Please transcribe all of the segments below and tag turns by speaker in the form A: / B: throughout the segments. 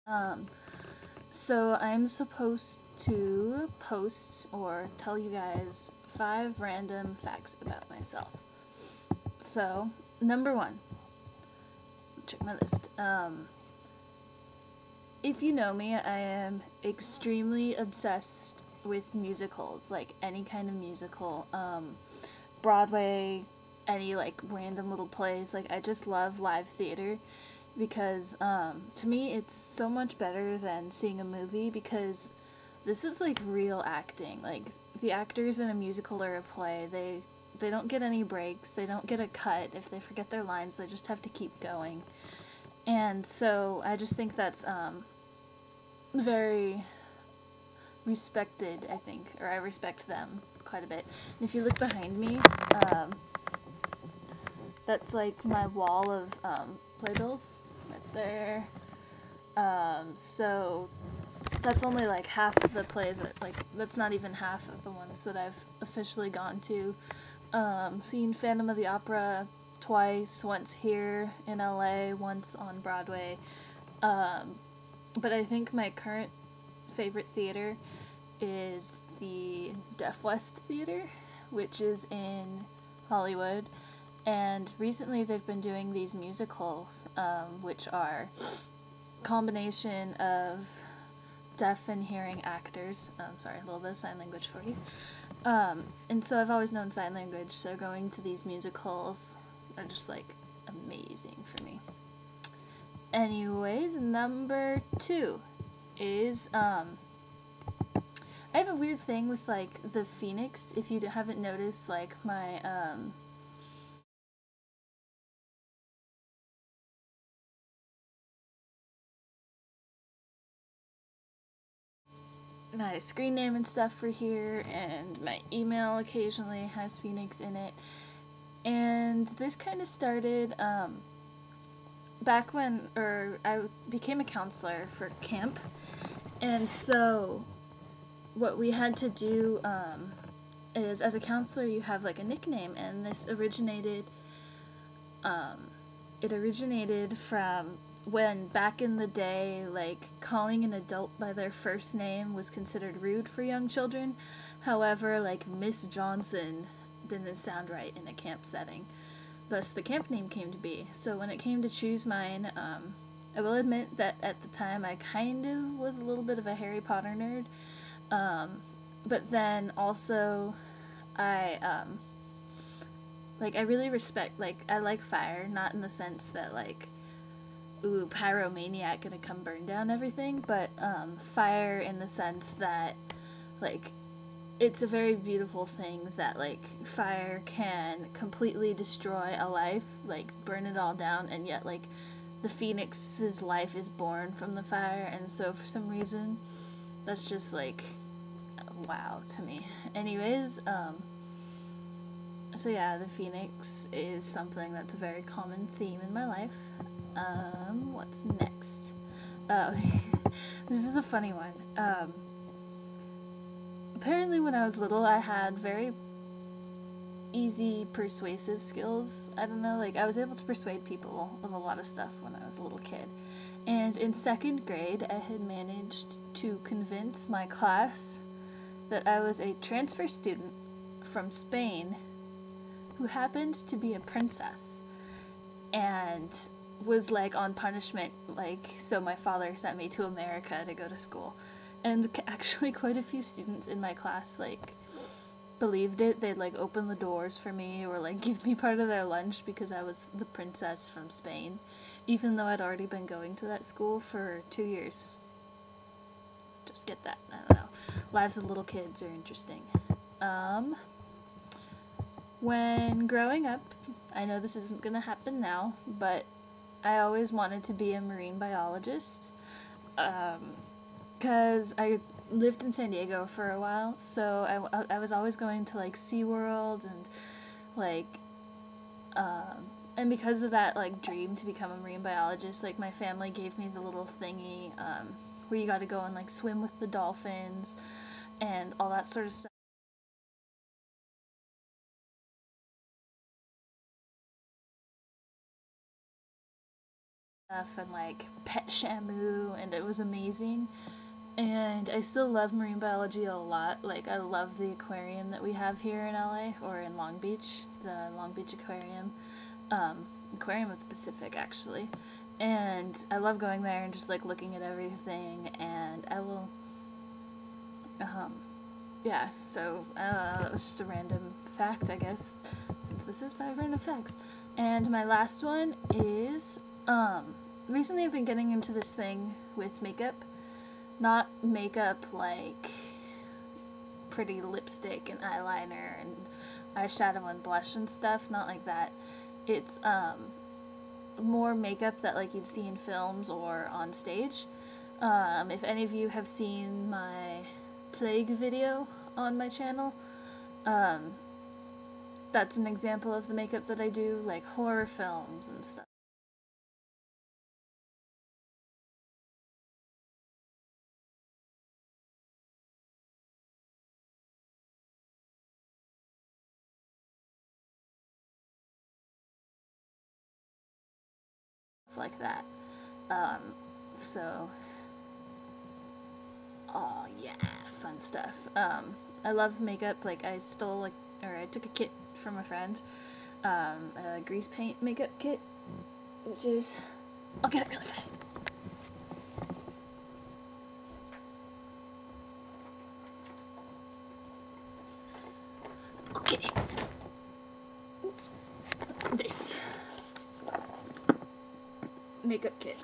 A: Um, so I'm supposed to post or tell you guys 5 random facts about myself. So, number 1, check my list. If you know me, I am extremely obsessed with musicals, like any kind of musical. Broadway, any like random little plays. Like, I just love live theater because to me it's so much better than seeing a movie because this is like real acting. Like, the actors in a musical or a play, they don't get any breaks. They don't get a cut. If they forget their lines, they just have to keep going. And so I just think that's very respected, I think, or I respect them quite a bit. And if you look behind me, um, that's like my wall of playbills right there. So that's only like half of the plays like that's not even half of the ones that I've officially gone to. Seen Phantom of the Opera twice, once here in LA, once on Broadway. But I think my current favorite theater is the Deaf West Theater, which is in Hollywood. And recently they've been doing these musicals, which are combination of deaf and hearing actors. Sorry, a little bit of sign language for you. And so I've always known sign language, so going to these musicals are just like amazing for me. Anyways, number 2 is I have a weird thing with like the Phoenix. If you haven't noticed, like my screen name and stuff for here, and my email occasionally has Phoenix in it. And this kind of started back when, I became a counselor for camp, and so what we had to do is, as a counselor, you have like a nickname, and this originated. It originated from when back in the day, like, calling an adult by their first name was considered rude for young children. However, like, Miss Johnson didn't sound right in a camp setting. Thus, the camp name came to be. So when it came to choose mine, I will admit that at the time I kind of was a little bit of a Harry Potter nerd. But then also, I, I really respect, like, I like fire, not in the sense that, like, ooh, pyromaniac gonna come burn down everything, but fire in the sense that, like, it's a very beautiful thing that, like, fire can completely destroy a life, like, burn it all down, and yet, like, the phoenix's life is born from the fire, and so for some reason, that's just, like, wow to me. Anyways, so yeah, the phoenix is something that's a very common theme in my life. What's next? Oh, this is a funny one. Apparently when I was little, I had very easy persuasive skills. I don't know, like, I was able to persuade people of a lot of stuff when I was a little kid. And in 2nd grade, I had managed to convince my class that I was a transfer student from Spain who happened to be a princess and was, like, on punishment, like, so my father sent me to America to go to school. And actually quite a few students in my class, like, believed it. They'd, like, open the doors for me or, like, give me part of their lunch because I was the princess from Spain, even though I'd already been going to that school for 2 years. Just get that. I don't know. Lives of little kids are interesting. When growing up, I know this isn't gonna happen now, but I always wanted to be a marine biologist, because I lived in San Diego for a while, so I was always going to, like, SeaWorld and, like, and because of that, like, dream to become a marine biologist, like, my family gave me the little thingy, where you gotta go and, like, swim with the dolphins and all that sort of stuff. and like pet Shamu, and it was amazing. And I still love marine biology a lot. Like, I love the aquarium that we have here in LA, or in Long Beach, the Long Beach Aquarium. Aquarium of the Pacific, actually. And I love going there and just like looking at everything, and I will, yeah, so that was just a random fact, I guess, since this is 5 random facts. And my last one is, recently I've been getting into this thing with makeup. Not makeup like pretty lipstick and eyeliner and eyeshadow and blush and stuff, not like that. It's more makeup that like you'd see in films or on stage. If any of you have seen my plague video on my channel, that's an example of the makeup that I do, like horror films and stuff. Like that. So, oh yeah, fun stuff. I love makeup. Like, I took a kit from a friend, a grease paint makeup kit, which is, I'll get it really fast. Okay. Oops. This makeup kit,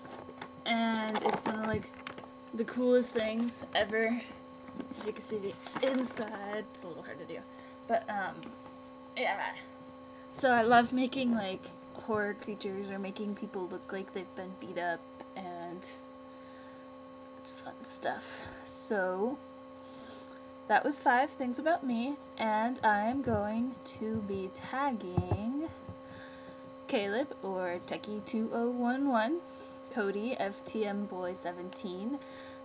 A: and it's one of like the coolest things ever. If you can see the inside, it's a little hard to do, but yeah. So I love making like horror creatures or making people look like they've been beat up, and it's fun stuff. So that was 5 things about me, and I'm going to be tagging Caleb, or Techie2011, Cody, FTMBoy17,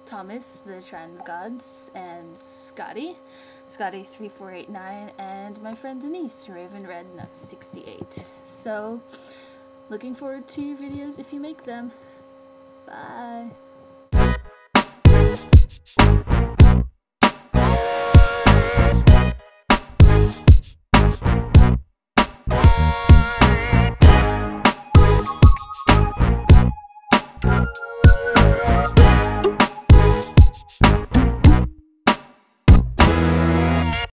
A: Thomas, the Trans Gods, and Scotty3489, and my friend Denise, RavenRedNut68. So, looking forward to your videos if you make them. Bye!